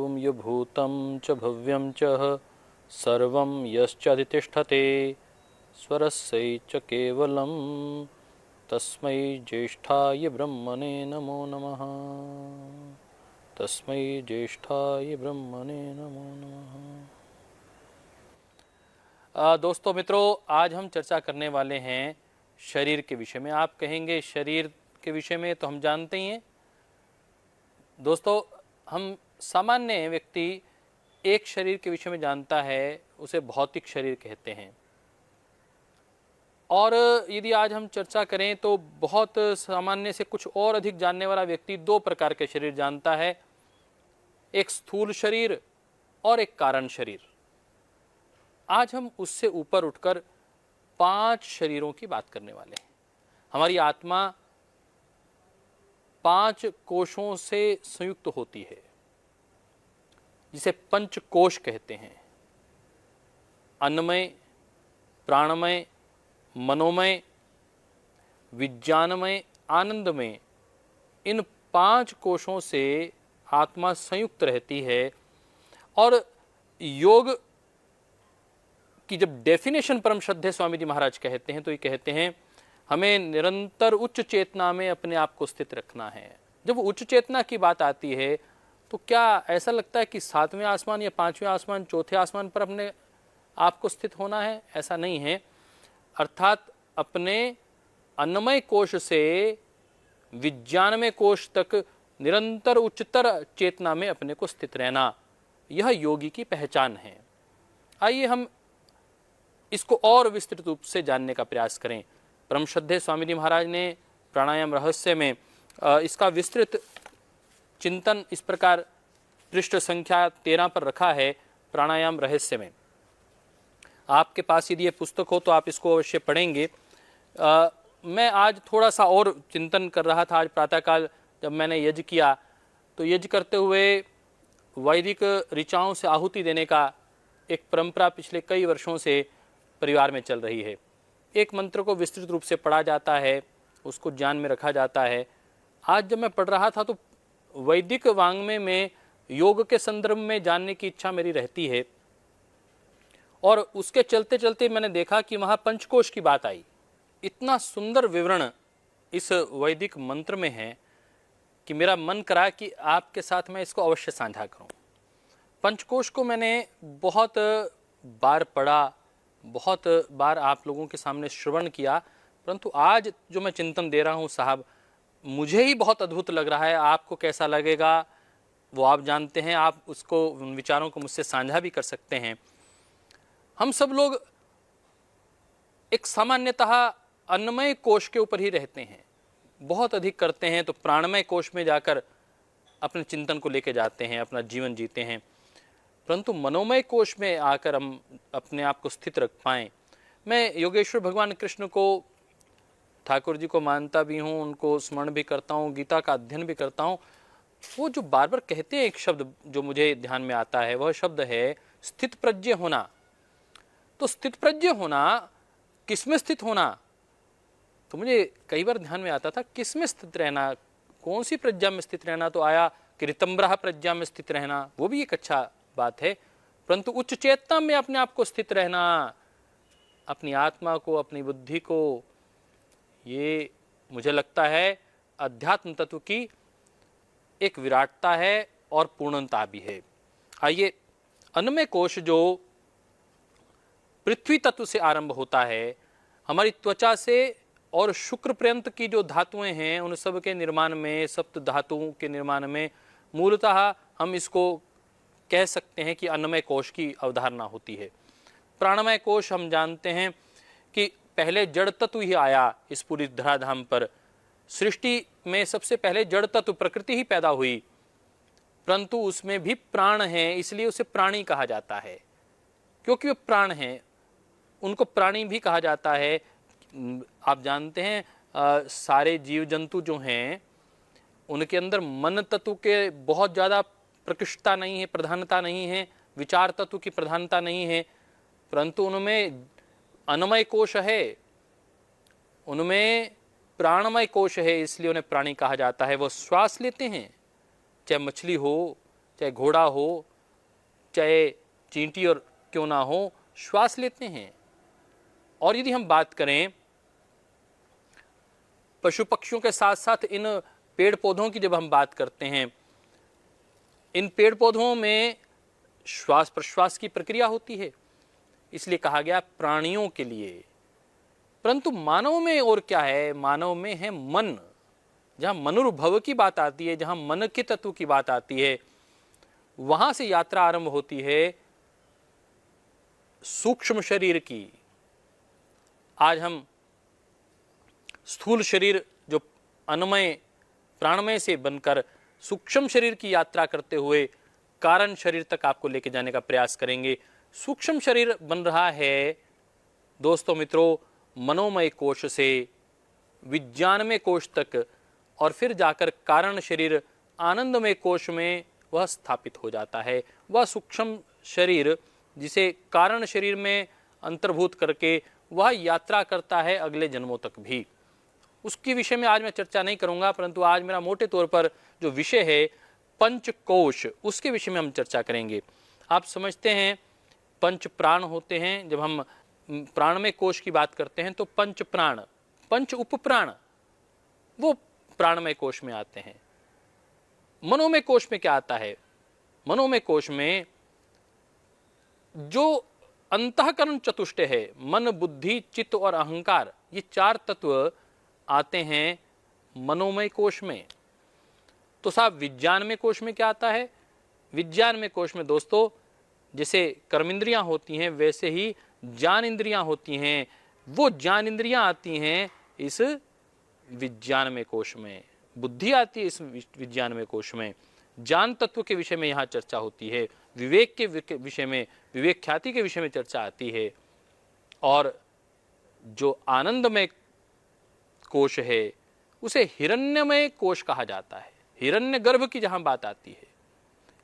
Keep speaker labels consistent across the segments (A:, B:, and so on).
A: ॐ यभूतं च भव्यं च सर्वं यश्चाधितिष्ठते स्वरस्यै च केवलं तस्मै ज्येष्ठाय ब्रह्मणे नमो नमः। तस्मै ज्येष्ठाय ब्रह्मणे नमो नमः। दोस्तों मित्रों, आज हम चर्चा करने वाले हैं शरीर के विषय में। आप कहेंगे शरीर के विषय में, तो हम जानते ही हैं दोस्तों, हम सामान्य व्यक्ति एक शरीर के विषय में जानता है, उसे भौतिक शरीर कहते हैं। और यदि आज हम चर्चा करें तो बहुत सामान्य से कुछ और अधिक जानने वाला व्यक्ति दो प्रकार के शरीर जानता है, एक स्थूल शरीर और एक कारण शरीर। आज हम उससे ऊपर उठकर 5 शरीरों की बात करने वाले हैं। हमारी आत्मा 5 कोशों से संयुक्त होती है, जिसे पंचकोश कहते हैं। अन्नमय, प्राणमय, मनोमय, विज्ञानमय, आनंदमय, इन 5 कोशों से आत्मा संयुक्त रहती है। और योग की जब डेफिनेशन परम श्रद्धेय स्वामी जी महाराज कहते हैं तो ये कहते हैं, हमें निरंतर उच्च चेतना में अपने आप को स्थित रखना है। जब उच्च चेतना की बात आती है तो क्या ऐसा लगता है कि 7वें आसमान या 5वें आसमान, चौथे आसमान पर अपने आप को स्थित होना है? ऐसा नहीं है। अर्थात अपने अन्नमय कोश से विज्ञानमय कोश तक निरंतर उच्चतर चेतना में अपने को स्थित रहना, यह योगी की पहचान है। आइए हम इसको और विस्तृत रूप से जानने का प्रयास करें। परम श्रद्धेय स्वामी जी महाराज ने प्राणायाम रहस्य में इसका विस्तृत चिंतन इस प्रकार पृष्ठ संख्या 13 पर रखा है। प्राणायाम रहस्य में आपके पास यदि ये पुस्तक हो तो आप इसको अवश्य पढ़ेंगे। मैं आज थोड़ा सा और चिंतन कर रहा था। आज प्रातःकाल जब मैंने यज्ञ किया तो यज्ञ करते हुए वैदिक ऋचाओं से आहुति देने का एक परंपरा पिछले कई वर्षों से परिवार में चल रही है। एक मंत्र को विस्तृत रूप से पढ़ा जाता है, उसको ध्यान में रखा जाता है। आज जब मैं पढ़ रहा था तो वैदिक वाङ्मय में योग के संदर्भ में जानने की इच्छा मेरी रहती है, और उसके चलते चलते मैंने देखा कि वहाँ पंचकोश की बात आई। इतना सुंदर विवरण इस वैदिक मंत्र में है कि मेरा मन करा कि आपके साथ मैं इसको अवश्य साझा करूं। पंचकोश को मैंने बहुत बार पढ़ा, बहुत बार आप लोगों के सामने श्रवण किया, परंतु आज जो मैं चिंतन दे रहा हूं साहब, मुझे ही बहुत अद्भुत लग रहा है। आपको कैसा लगेगा वो आप जानते हैं, आप उसको, उन विचारों को मुझसे साझा भी कर सकते हैं। हम सब लोग एक सामान्यतः अन्नमय कोश के ऊपर ही रहते हैं, बहुत अधिक करते हैं तो प्राणमय कोश में जाकर अपने चिंतन को लेके जाते हैं, अपना जीवन जीते हैं, परंतु मनोमय कोश में आकर हम अपने आप को स्थित रख पाएं। मैं योगेश्वर भगवान कृष्ण को, ठाकुर जी को मानता भी हूँ, उनको स्मरण भी करता हूँ, गीता का अध्ययन भी करता हूँ। वो जो बार बार कहते हैं एक शब्द जो मुझे ध्यान में आता है, वह शब्द है स्थित प्रज्ञ होना। तो स्थित प्रज्ञ होना, किस में स्थित होना? तो मुझे कई बार ध्यान में आता था किस में स्थित रहना, कौन सी प्रज्ञा में स्थित रहना। तो आया कि ऋतंब्रह प्रज्ञा में स्थित रहना, वो भी एक अच्छा बात है, परंतु उच्च चेतना में अपने आप को स्थित रहना, अपनी आत्मा को, अपनी बुद्धि को, ये मुझे लगता है अध्यात्म तत्व की एक विराटता है और पूर्णता भी है। आइए, अन्नमय कोश जो पृथ्वी तत्व से आरंभ होता है, हमारी त्वचा से और शुक्र पर्यंत की जो धातुएं हैं उन सब के निर्माण में, सप्त धातुओं के निर्माण में मूलतः हम इसको कह सकते हैं कि अन्नमय कोश की अवधारणा होती है। प्राणमय कोश हम जानते हैं कि पहले जड़ तत्व ही आया इस पूरी धराधाम पर। सृष्टि में सबसे पहले जड़ तत्व प्रकृति ही पैदा हुई, परंतु उसमें भी प्राण है, इसलिए उसे प्राणी कहा जाता है, क्योंकि वे प्राण हैं। उनको प्राणी भी कहा जाता है। आप जानते हैं सारे जीव जंतु जो हैं उनके अंदर मन तत्व के बहुत ज़्यादा प्रकृष्टता नहीं है, प्रधानता नहीं है, विचार तत्व की प्रधानता नहीं है, परंतु उनमें अन्नमय कोश है, उनमें प्राणमय कोश है, इसलिए उन्हें प्राणी कहा जाता है। वो श्वास लेते हैं, चाहे मछली हो, चाहे घोड़ा हो, चाहे चींटी और क्यों ना हो, श्वास लेते हैं। और यदि हम बात करें पशु पक्षियों के साथ साथ इन पेड़ पौधों की, जब हम बात करते हैं, इन पेड़ पौधों में श्वास प्रश्वास की प्रक्रिया होती है, इसलिए कहा गया प्राणियों के लिए। परंतु मानव में और क्या है? मानव में है मन। जहां मनुर्भव की बात आती है, जहां मन के तत्व की बात आती है, वहां से यात्रा आरंभ होती है सूक्ष्म शरीर की। आज हम स्थूल शरीर जो अन्नमय प्राणमय से बनकर सूक्ष्म शरीर की यात्रा करते हुए कारण शरीर तक आपको लेके जाने का प्रयास करेंगे। सूक्ष्म शरीर बन रहा है दोस्तों मित्रों मनोमय कोश से विज्ञानमय कोश तक, और फिर जाकर कारण शरीर आनंदमय कोश में वह स्थापित हो जाता है। वह सूक्ष्म शरीर जिसे कारण शरीर में अंतर्भूत करके वह यात्रा करता है अगले जन्मों तक भी। उसके विषय में आज मैं चर्चा नहीं करूंगा, परंतु आज मेरा मोटे तौर पर जो विषय है पंचकोश, उसके विषय में हम चर्चा करेंगे। आप समझते हैं पंच प्राण होते हैं। जब हम प्राणमय कोश की बात करते हैं तो पंच प्राण, पंच उपप्राण वो प्राणमय कोश में आते हैं। मनोमय कोश में क्या आता है? मनोमय कोश में जो अंतःकरण चतुष्टय है, मन बुद्धि चित्त और अहंकार, ये चार तत्व आते हैं मनोमय कोश में। तो साहब विज्ञानमय कोश में क्या आता है? विज्ञानमय कोश में दोस्तों जैसे कर्मेंद्रियां होती हैं वैसे ही ज्ञान इंद्रियां होती हैं। वो ज्ञान इंद्रियां आती हैं इस विज्ञानमय कोश में, बुद्धि आती है इस विज्ञानमय कोश में। ज्ञान तत्व के विषय में यहाँ चर्चा होती है, विवेक के विषय में, विवेक ख्याति के विषय में चर्चा आती है। और जो आनंदमय कोश है उसे हिरण्यमय कोश कहा जाता है। हिरण्य गर्भ की जहां बात आती है,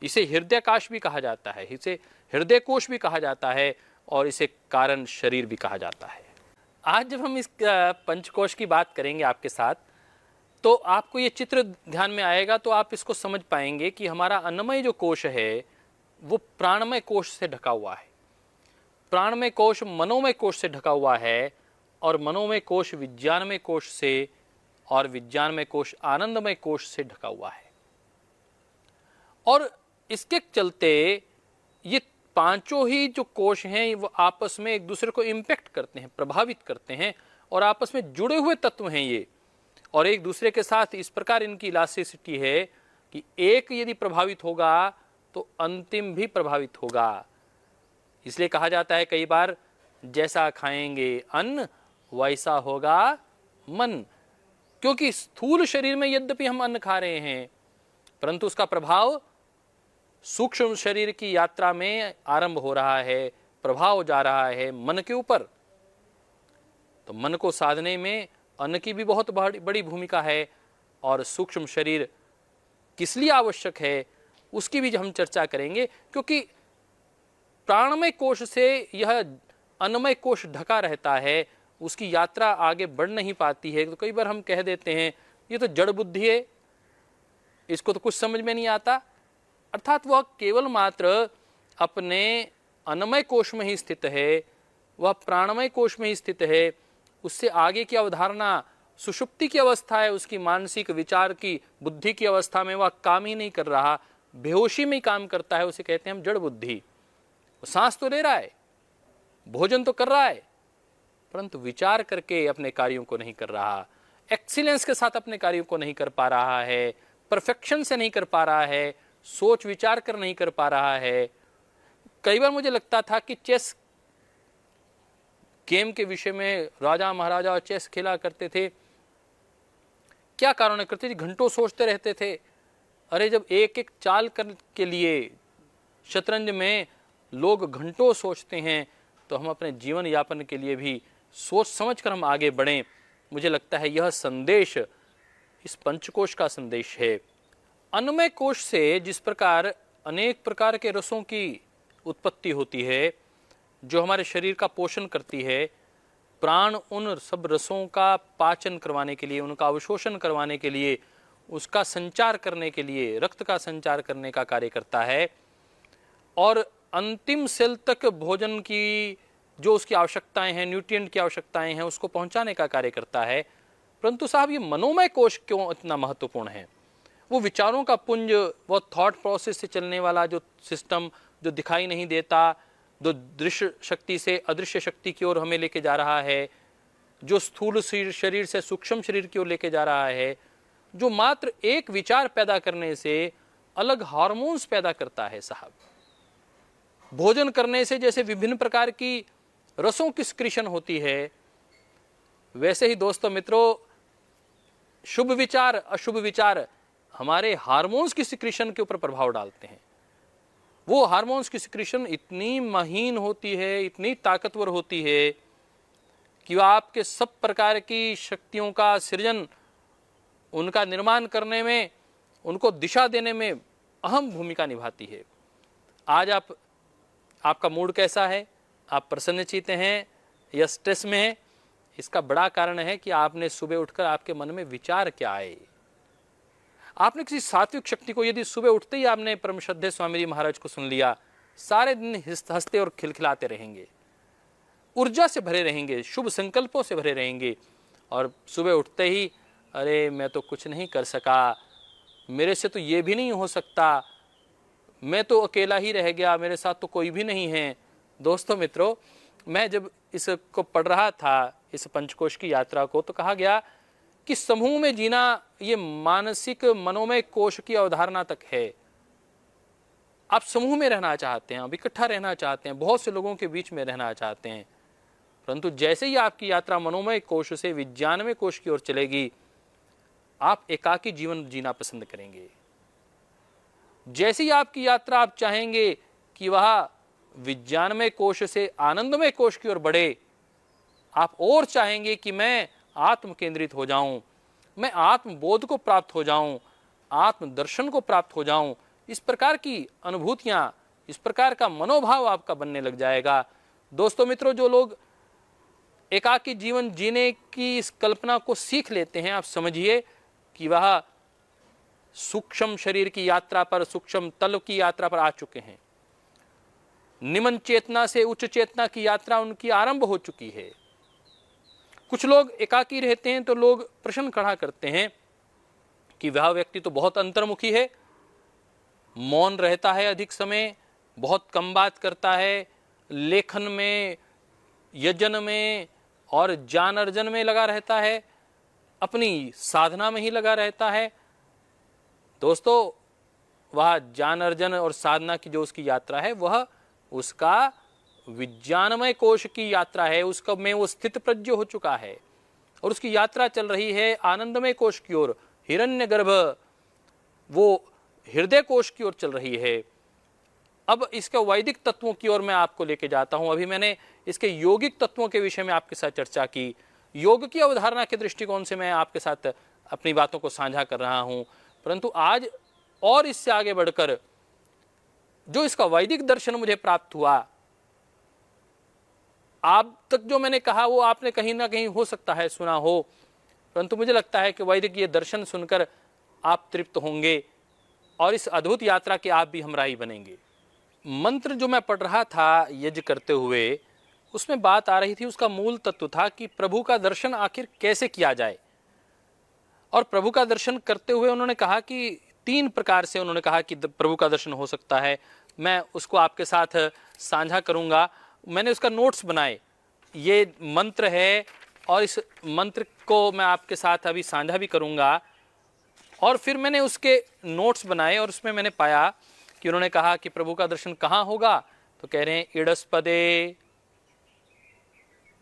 A: इसे हृदयाकाश भी कहा जाता है, इसे हृदय कोश भी कहा जाता है, और इसे कारण शरीर भी कहा जाता है। आज जब हम इस पंचकोश की बात करेंगे आपके साथ, तो आपको ये चित्र ध्यान में आएगा, तो आप इसको समझ पाएंगे कि हमारा अन्नमय जो कोश है वो प्राणमय कोश से ढका हुआ है, प्राणमय कोश मनोमय कोश से ढका हुआ है, और मनोमय कोश विज्ञानमय कोश से, और विज्ञानमय कोश आनंदमय कोश से ढका हुआ है। और इसके चलते ये पांचों ही जो कोश हैं वो आपस में एक दूसरे को इम्पैक्ट करते हैं, प्रभावित करते हैं, और आपस में जुड़े हुए तत्व हैं ये, और एक दूसरे के साथ इस प्रकार इनकी इलास्टिसिटी है कि एक यदि प्रभावित होगा तो अंतिम भी प्रभावित होगा। इसलिए कहा जाता है कई बार, जैसा खाएंगे अन्न वैसा होगा मन। क्योंकि स्थूल शरीर में यद्यपि हम अन्न खा रहे हैं, परंतु उसका प्रभाव सूक्ष्म शरीर की यात्रा में आरंभ हो रहा है, प्रभाव जा रहा है मन के ऊपर। तो मन को साधने में अन्न की भी बहुत बड़ी भूमिका है, और सूक्ष्म शरीर किस लिए आवश्यक है उसकी भी हम चर्चा करेंगे। क्योंकि प्राणमय कोश से यह अन्नमय कोश ढका रहता है, उसकी यात्रा आगे बढ़ नहीं पाती है। तो कई बार हम कह देते हैं ये तो जड़ बुद्धि है, इसको तो कुछ समझ में नहीं आता, अर्थात वह केवल मात्र अपने अन्नमय कोश में ही स्थित है, वह प्राणमय कोश में ही स्थित है। उससे आगे की अवधारणा सुषुप्ति की अवस्था है, उसकी मानसिक विचार की बुद्धि की अवस्था में वह काम ही नहीं कर रहा, बेहोशी में ही काम करता है, उसे कहते हैं हम जड़ बुद्धि। सांस तो ले रहा है, भोजन तो कर रहा है, परंतु विचार करके अपने कार्यों को नहीं कर रहा, एक्सीलेंस के साथ अपने कार्यों को नहीं कर पा रहा है, परफेक्शन से नहीं कर पा रहा है, सोच विचार कर नहीं कर पा रहा है। कई बार मुझे लगता था कि चेस गेम के विषय में राजा महाराजा चेस खेला करते थे, क्या कारण करते थे? घंटों सोचते रहते थे। अरे जब एक एक चाल के लिए शतरंज में लोग घंटों सोचते हैं, तो हम अपने जीवन यापन के लिए भी सोच समझ कर हम आगे बढ़ें। मुझे लगता है यह संदेश इस पंचकोश का संदेश है। अन्नमय कोश से जिस प्रकार अनेक प्रकार के रसों की उत्पत्ति होती है, जो हमारे शरीर का पोषण करती है, प्राण उन सब रसों का पाचन करवाने के लिए, उनका अवशोषण करवाने के लिए, उसका संचार करने के लिए, रक्त का संचार करने का कार्य करता है और अंतिम सेल तक भोजन की जो उसकी आवश्यकताएं हैं, न्यूट्रिएंट की आवश्यकताएं हैं, उसको पहुंचाने का कार्य करता है। परंतु साहब, ये मनोमय कोश क्यों इतना महत्वपूर्ण है? वो विचारों का पुंज, वो थॉट प्रोसेस से चलने वाला जो सिस्टम, जो दिखाई नहीं देता, जो दृश्य शक्ति से अदृश्य शक्ति की ओर हमें लेके जा रहा है, जो स्थूल शरीर से सूक्ष्म शरीर की ओर लेके जा रहा है, जो मात्र एक विचार पैदा करने से अलग हार्मोन्स पैदा करता है साहब। भोजन करने से जैसे विभिन्न प्रकार की रसों की सिक्रीशन होती है, वैसे ही दोस्तों मित्रों, शुभ विचार अशुभ विचार हमारे हार्मोन्स की सिक्रीशन के ऊपर प्रभाव डालते हैं। वो हार्मोन्स की सिक्रीशन इतनी महीन होती है, इतनी ताकतवर होती है कि वह आपके सब प्रकार की शक्तियों का सृजन, उनका निर्माण करने में, उनको दिशा देने में अहम भूमिका निभाती है। आज आपका मूड कैसा है? आप प्रसन्नचित्त हैं या स्ट्रेस में हैं? इसका बड़ा कारण है कि आपने सुबह उठकर आपके मन में विचार क्या आए। आपने किसी सात्विक शक्ति को, यदि सुबह उठते ही आपने परम श्रद्धेय स्वामी जी महाराज को सुन लिया, सारे दिन हंसते और खिलखिलाते रहेंगे, ऊर्जा से भरे रहेंगे, शुभ संकल्पों से भरे रहेंगे। और सुबह उठते ही, अरे मैं तो कुछ नहीं कर सका, मेरे से तो ये भी नहीं हो सकता, मैं तो अकेला ही रह गया, मेरे साथ तो कोई भी नहीं है। दोस्तों मित्रों, मैं जब इसको पढ़ रहा था, इस पंचकोश की यात्रा को, तो कहा गया कि समूह में जीना ये मानसिक मनोमय कोश की अवधारणा तक है। आप समूह में रहना चाहते हैं, आप इकट्ठा रहना चाहते हैं, बहुत से लोगों के बीच में रहना चाहते हैं, परंतु जैसे ही आपकी यात्रा मनोमय कोश से विज्ञानमय कोश की ओर चलेगी, आप एकाकी जीवन जीना पसंद करेंगे। जैसी आपकी यात्रा आप चाहेंगे कि वह विज्ञानमय कोश से आनंदमय कोश की ओर बढ़े, आप और चाहेंगे कि मैं आत्म केंद्रित हो जाऊं, मैं आत्मबोध को प्राप्त हो जाऊं, आत्मदर्शन को प्राप्त हो जाऊं, इस प्रकार की अनुभूतियां, इस प्रकार का मनोभाव आपका बनने लग जाएगा। दोस्तों मित्रों, जो लोग एकाकी जीवन जीने की इस कल्पना को सीख लेते हैं, आप समझिए कि वह सूक्ष्म शरीर की यात्रा पर, सूक्ष्म तल की यात्रा पर आ चुके हैं। निम्न चेतना से उच्च चेतना की यात्रा उनकी आरंभ हो चुकी है। कुछ लोग एकाकी रहते हैं तो लोग प्रश्न खड़ा करते हैं कि वह व्यक्ति तो बहुत अंतर्मुखी है, मौन रहता है अधिक समय, बहुत कम बात करता है, लेखन में, यजन में और ज्ञान अर्जन में लगा रहता है, अपनी साधना में ही लगा रहता है। दोस्तों, वह ज्ञान अर्जन और साधना की जो उसकी यात्रा है, वह उसका विज्ञानमय कोश की यात्रा है, उसका में वो स्थित प्रज्ञ हो चुका है और उसकी यात्रा चल रही है आनंदमय कोश की ओर, हिरण्यगर्भ, वो हृदय कोश की ओर चल रही है। अब इसके वैदिक तत्वों की ओर मैं आपको लेके जाता हूं। अभी मैंने इसके यौगिक तत्वों के विषय में आपके साथ चर्चा की, योग की अवधारणा के दृष्टिकोण से मैं आपके साथ अपनी बातों को साझा कर रहा हूं, परंतु आज और इससे आगे बढ़कर जो इसका वैदिक दर्शन मुझे प्राप्त हुआ, आप तक जो मैंने कहा वो आपने कहीं ना कहीं हो सकता है सुना हो, परंतु मुझे लगता है कि वैदिक ये दर्शन सुनकर आप तृप्त होंगे और इस अद्भुत यात्रा के आप भी हमराही बनेंगे। मंत्र जो मैं पढ़ रहा था यज्ञ करते हुए, उसमें बात आ रही थी, उसका मूल तत्व था कि प्रभु का दर्शन आखिर कैसे किया जाए। और प्रभु का दर्शन करते हुए उन्होंने कहा कि 3 प्रकार से उन्होंने कहा कि प्रभु का दर्शन हो सकता है। मैं उसको आपके साथ साझा करूंगा। मैंने उसका नोट्स बनाए, ये मंत्र है और इस मंत्र को मैं आपके साथ अभी साझा भी करूंगा। और फिर मैंने उसके नोट्स बनाए और उसमें मैंने पाया कि उन्होंने कहा कि प्रभु का दर्शन कहाँ होगा, तो कह रहे हैं इडस्पदे।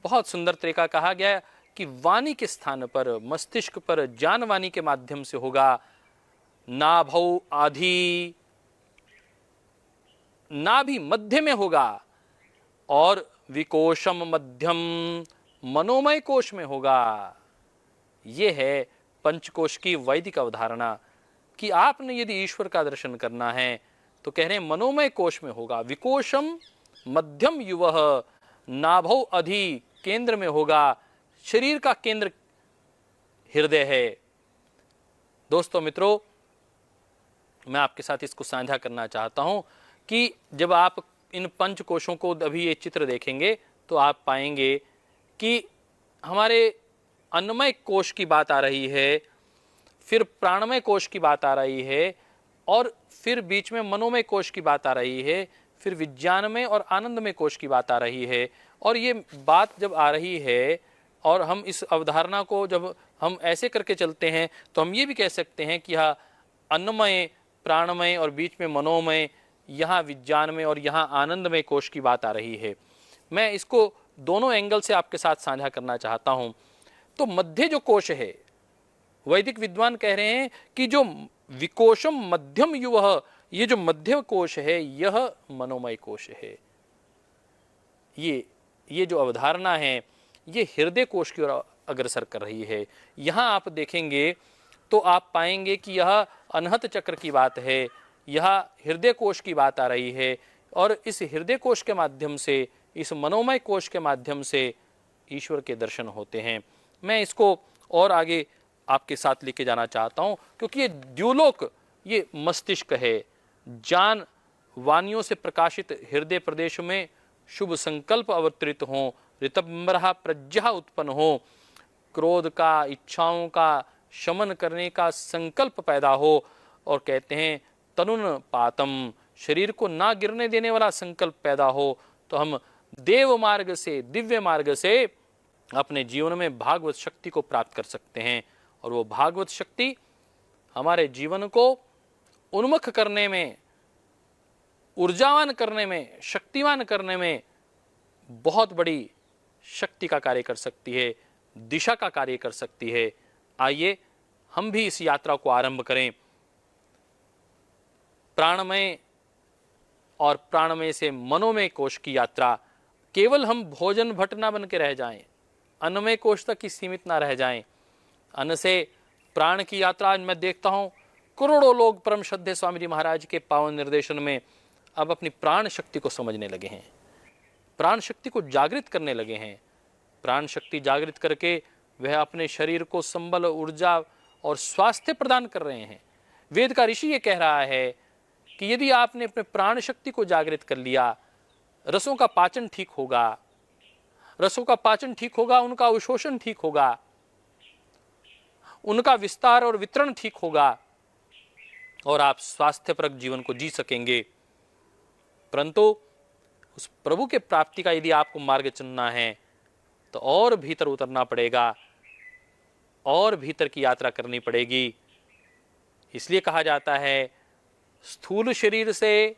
A: बहुत सुंदर तरीका कहा गया कि वाणी के स्थान पर, मस्तिष्क पर ज्ञान वाणी के माध्यम से होगा। नाभौ आधि, नाभि मध्य में होगा और विकोशम मध्यम, मनोमय कोश में होगा। यह है पंचकोश की वैदिक अवधारणा कि आपने यदि ईश्वर का दर्शन करना है तो कह रहे हैं मनोमय कोश में होगा। विकोशम मध्यम युवः नाभौ अधि केंद्र में होगा। शरीर का केंद्र हृदय है। दोस्तों मित्रों, मैं आपके साथ इसको साझा करना चाहता हूं कि जब आप इन पंच कोशों को अभी ये चित्र देखेंगे तो आप पाएंगे कि हमारे अन्नमय कोश की बात आ रही है, फिर प्राणमय कोश की बात आ रही है, और फिर बीच में मनोमय कोश की बात आ रही है, फिर विज्ञानमय और आनंदमय कोश की बात आ रही है। और ये बात जब आ रही है और हम इस अवधारणा को जब हम ऐसे करके चलते हैं तो हम ये भी कह सकते हैं कि यहाँ अन्नमय, प्राणमय और बीच में मनोमय, यहाँ विज्ञानमय और यहाँ आनंदमय कोश की बात आ रही है। मैं इसको दोनों एंगल से आपके साथ साझा करना चाहता हूँ। तो मध्य जो कोश है, वैदिक विद्वान कह रहे हैं कि जो विकोशम मध्यम युवः, ये जो मध्य कोश है यह मनोमय कोश है। ये जो अवधारणा है ये हृदय कोश की ओर अग्रसर कर रही है। यहाँ आप देखेंगे तो आप पाएंगे कि यह अनहत चक्र की बात है, यह हृदय कोश की बात आ रही है, और इस हृदय कोश के माध्यम से, इस मनोमय कोश के माध्यम से ईश्वर के दर्शन होते हैं। मैं इसको और आगे आपके साथ लेके जाना चाहता हूँ, क्योंकि ये द्युलोक, ये मस्तिष्क है। ज्ञान वानियों से प्रकाशित हृदय प्रदेश में शुभ संकल्प अवतरित हों, ऋतंबरा प्रज्ञा उत्पन्न हो, क्रोध का, इच्छाओं का शमन करने का संकल्प पैदा हो, और कहते हैं तनुन पातम, शरीर को ना गिरने देने वाला संकल्प पैदा हो, तो हम देव मार्ग से, दिव्य मार्ग से अपने जीवन में भागवत शक्ति को प्राप्त कर सकते हैं। और वो भागवत शक्ति हमारे जीवन को उन्मुख करने में, ऊर्जावान करने में, शक्तिवान करने में बहुत बड़ी शक्ति का कार्य कर सकती है, दिशा का कार्य कर सकती है। आइए हम भी इस यात्रा को आरंभ करें। प्राणमय और प्राणमय से मनोमय कोश की यात्रा। केवल हम भोजन भट्ट ना बन के रह जाएं, अन्नमय कोश तक ही सीमित ना रह जाएं। अन्न से प्राण की यात्रा आज मैं देखता हूं, करोड़ों लोग परम श्रद्धेय स्वामी जी महाराज के पावन निर्देशन में अब अपनी प्राण शक्ति को समझने लगे हैं, प्राण शक्ति को जागृत करने लगे हैं। प्राण शक्ति जागृत करके वह अपने शरीर को संबल, ऊर्जा और स्वास्थ्य प्रदान कर रहे हैं। वेद का ऋषि ये कह रहा है कि यदि आपने अपने प्राण शक्ति को जागृत कर लिया, रसों का पाचन ठीक होगा, रसों का पाचन ठीक होगा, उनका अवशोषण ठीक होगा, उनका विस्तार और वितरण ठीक होगा, और आप स्वास्थ्यप्रद जीवन को जी सकेंगे। परंतु उस प्रभु के प्राप्ति का यदि आपको मार्ग चुनना है तो और भीतर उतरना पड़ेगा, और भीतर की यात्रा करनी पड़ेगी। इसलिए कहा जाता है स्थूल शरीर से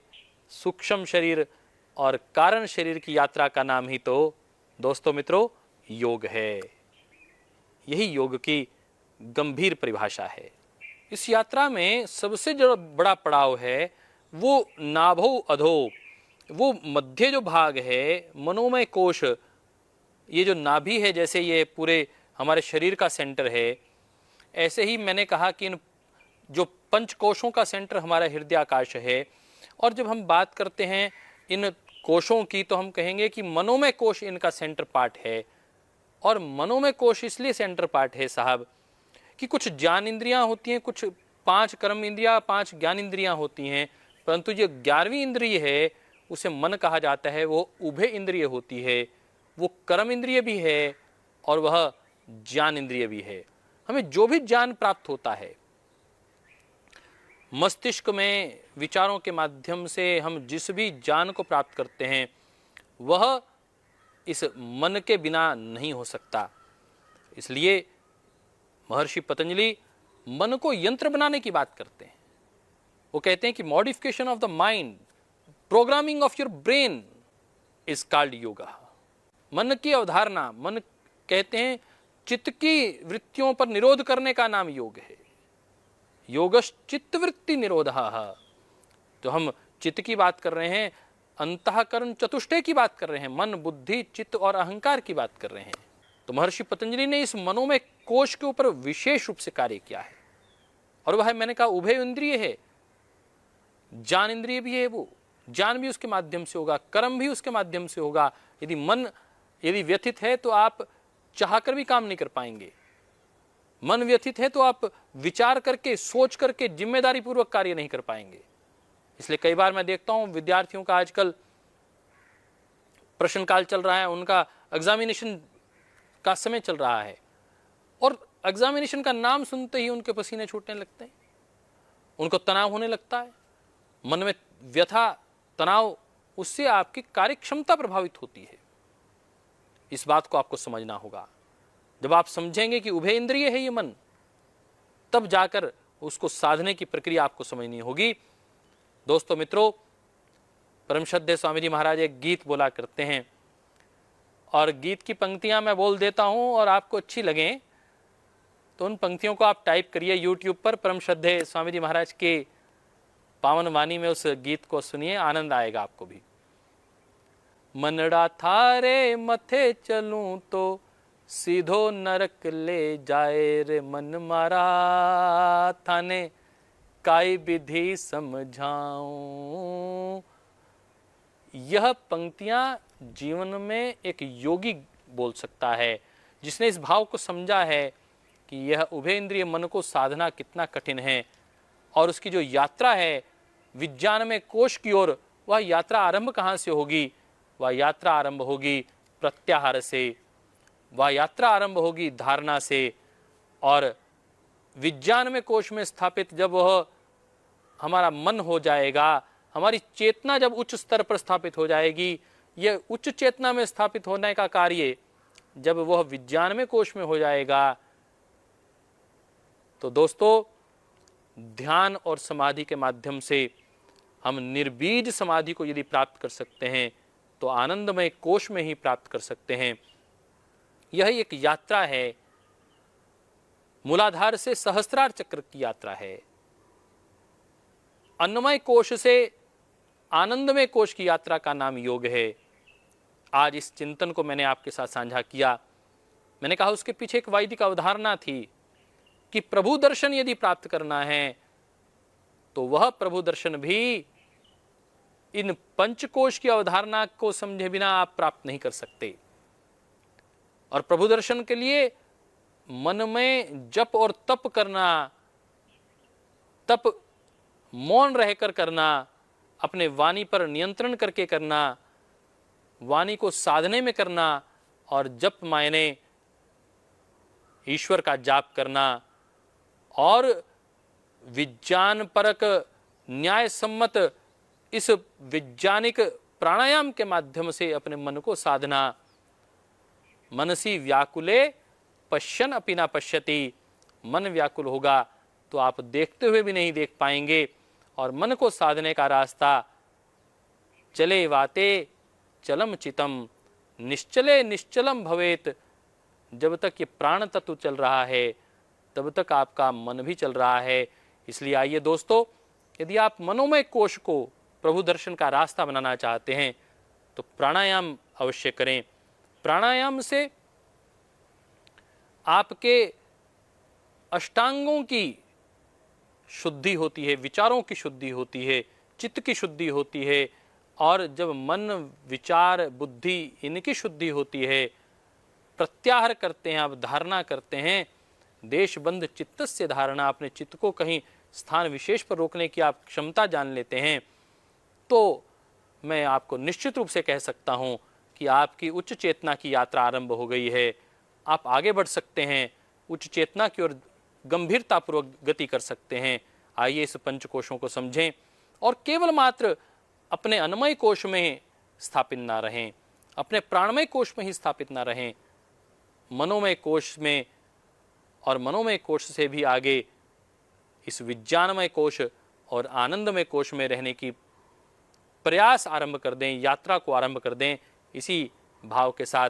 A: सूक्ष्म शरीर और कारण शरीर की यात्रा का नाम ही तो दोस्तों मित्रों योग है। यही योग की गंभीर परिभाषा है। इस यात्रा में सबसे जो बड़ा पड़ाव है वो नाभो अधो, वो मध्य जो भाग है, मनोमय कोश, ये जो नाभि है, जैसे ये पूरे हमारे शरीर का सेंटर है, ऐसे ही मैंने कहा कि इन जो पंच कोशों का सेंटर हमारा हृदय आकाश है। और जब हम बात करते हैं इन कोशों की तो हम कहेंगे कि मनोमय कोश इनका सेंटर पार्ट है। और मनोमय कोश इसलिए सेंटर पार्ट है साहब कि कुछ ज्ञान इंद्रियां होती हैं, कुछ 5 कर्म इंद्रियां, 5 ज्ञान इंद्रियां होती हैं, परंतु जो 11वीं इंद्रिय है उसे मन कहा जाता है, वो उभय इंद्रिय होती है, वो कर्म इंद्रिय भी है और वह ज्ञान इंद्रिय भी है। हमें जो भी ज्ञान प्राप्त होता है, मस्तिष्क में विचारों के माध्यम से हम जिस भी ज्ञान को प्राप्त करते हैं वह इस मन के बिना नहीं हो सकता। इसलिए महर्षि पतंजलि मन को यंत्र बनाने की बात करते हैं। वो कहते हैं कि modification of the mind, programming of your brain is called yoga. मन की अवधारणा, मन कहते हैं चित्त की वृत्तियों पर निरोध करने का नाम योग है। योगश्चित्त वृत्ति निरोधः। तो हम चित्त की बात कर रहे हैं, अंतःकरण चतुष्टय की बात कर रहे हैं, मन, बुद्धि, चित्त और अहंकार की बात कर रहे हैं। तो महर्षि पतंजलि ने इस मनोमय कोश के ऊपर विशेष रूप से कार्य किया है। और वह मैंने कहा उभय इंद्रिय है, ज्ञान इंद्रिय भी है, वो ज्ञान भी उसके माध्यम से होगा, कर्म भी उसके माध्यम से होगा। यदि मन यदि व्यथित है तो आप चाहकर भी काम नहीं कर पाएंगे। मन व्यथित है तो आप विचार करके, सोच करके जिम्मेदारी पूर्वक कार्य नहीं कर पाएंगे। इसलिए कई बार मैं देखता हूं विद्यार्थियों का आजकल प्रश्न काल चल रहा है, उनका एग्जामिनेशन का समय चल रहा है और एग्जामिनेशन का नाम सुनते ही उनके पसीने छूटने लगते हैं, उनको तनाव होने लगता है, मन में व्यथा, तनाव, उससे आपकी कार्य क्षमता प्रभावित होती है। इस बात को आपको समझना होगा। जब आप समझेंगे कि उभय इंद्रिय है ये मन, तब जाकर उसको साधने की प्रक्रिया आपको समझनी होगी। दोस्तों मित्रों, परम श्रद्धेय स्वामी जी महाराज एक गीत बोला करते हैं और गीत की पंक्तियां मैं बोल देता हूं और आपको अच्छी लगें तो उन पंक्तियों को आप टाइप करिए यूट्यूब पर, परम श्रद्धेय स्वामी जी महाराज के पावन वाणी में उस गीत को सुनिए, आनंद आएगा आपको भी। मनड़ा थारे मथे चलूं तो सीधो नरक ले जाए रे मन मारा, थाने काई विधि समझाऊं। यह पंक्तियां जीवन में एक योगी बोल सकता है जिसने इस भाव को समझा है कि यह उभय इंद्रिय मन को साधना कितना कठिन है और उसकी जो यात्रा है विज्ञान में कोश की ओर, वह यात्रा आरंभ कहाँ से होगी? वह यात्रा आरंभ होगी प्रत्याहार से, वह यात्रा आरंभ होगी धारणा से, और विज्ञान में कोश में स्थापित जब वह हमारा मन हो जाएगा, हमारी चेतना जब उच्च स्तर पर स्थापित हो जाएगी, यह उच्च चेतना में स्थापित होने का कार्य जब वह विज्ञान में कोश में हो जाएगा, तो दोस्तों ध्यान और समाधि के माध्यम से हम निर्बीज समाधि को यदि प्राप्त कर सकते हैं तो आनंदमय कोश में ही प्राप्त कर सकते हैं। यह एक यात्रा है, मूलाधार से सहस्त्रार चक्र की यात्रा है। अन्नमय कोश से आनंदमय कोश की यात्रा का नाम योग है। आज इस चिंतन को मैंने आपके साथ साझा किया। मैंने कहा उसके पीछे एक वैदिक अवधारणा थी कि प्रभु दर्शन यदि प्राप्त करना है तो वह प्रभु दर्शन भी इन पंचकोश की अवधारणा को समझे बिना आप प्राप्त नहीं कर सकते। और प्रभु दर्शन के लिए मन में जप और तप करना, तप मौन रहकर करना, अपने वाणी पर नियंत्रण करके करना, वाणी को साधने में करना, और जप मायने ईश्वर का जाप करना, और विज्ञान परक न्याय सम्मत इस वैज्ञानिक प्राणायाम के माध्यम से अपने मन को साधना। मनसी व्याकुले पश्यन अपि न पश्यति, मन व्याकुल होगा तो आप देखते हुए भी नहीं देख पाएंगे। और मन को साधने का रास्ता चले वाते चलम चितम, निश्चले निश्चलम भवेत। जब तक ये प्राण तत्व चल रहा है तब तक आपका मन भी चल रहा है। इसलिए आइए दोस्तों, यदि आप मनोमय कोश को प्रभु दर्शन का रास्ता बनाना चाहते हैं तो प्राणायाम अवश्य करें। प्राणायाम से आपके अष्टांगों की शुद्धि होती है, विचारों की शुद्धि होती है, चित्त की शुद्धि होती है, और जब मन, विचार, बुद्धि इनकी शुद्धि होती है, प्रत्याहार करते हैं, आप धारणा करते हैं, देशबंध चित्तस्य धारणा, अपने चित्त को कहीं स्थान विशेष पर रोकने की आप क्षमता जान लेते हैं, तो मैं आपको निश्चित रूप से कह सकता हूं कि आपकी उच्च चेतना की यात्रा आरंभ हो गई है। आप आगे बढ़ सकते हैं, उच्च चेतना की ओर गंभीरतापूर्वक गति कर सकते हैं। आइए इस पंचकोशों को समझें और केवल मात्र अपने अन्नमय कोश में स्थापित ना रहें, अपने प्राणमय कोश में ही स्थापित ना रहें, मनोमय कोश में, और मनोमय कोश से भी आगे इस विज्ञानमय कोश और आनंदमय कोश में रहने की प्रयास आरंभ कर दें, यात्रा को आरंभ कर दें। इसी भाव के साथ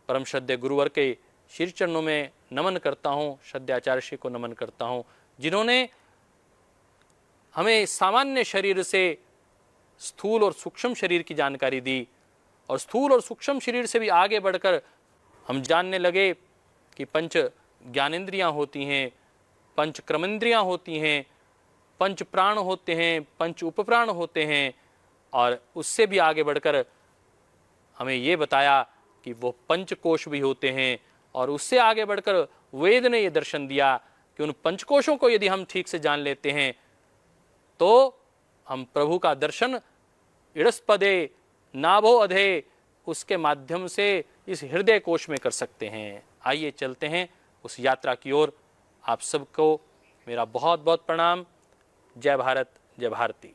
A: परम श्रद्धेय गुरुवर के श्री चरणों में नमन करता हूँ, श्रद्धेय आचार्य श्री को नमन करता हूँ, जिन्होंने हमें सामान्य शरीर से स्थूल और सूक्ष्म शरीर की जानकारी दी, और स्थूल और सूक्ष्म शरीर से भी आगे बढ़कर हम जानने लगे कि पंच ज्ञानेंद्रियाँ होती हैं, पंच क्रमेंद्रियाँ होती हैं, पंच प्राण होते हैं, पंच उपप्राण होते हैं, और उससे भी आगे बढ़कर हमें ये बताया कि वो पंचकोश भी होते हैं। और उससे आगे बढ़कर वेद ने ये दर्शन दिया कि उन पंचकोशों को यदि हम ठीक से जान लेते हैं तो हम प्रभु का दर्शन इड़स्पदे नाभो अधे उसके माध्यम से इस हृदय कोश में कर सकते हैं। आइए चलते हैं उस यात्रा की ओर। आप सबको मेरा बहुत बहुत प्रणाम। जय भारत, जय भारती।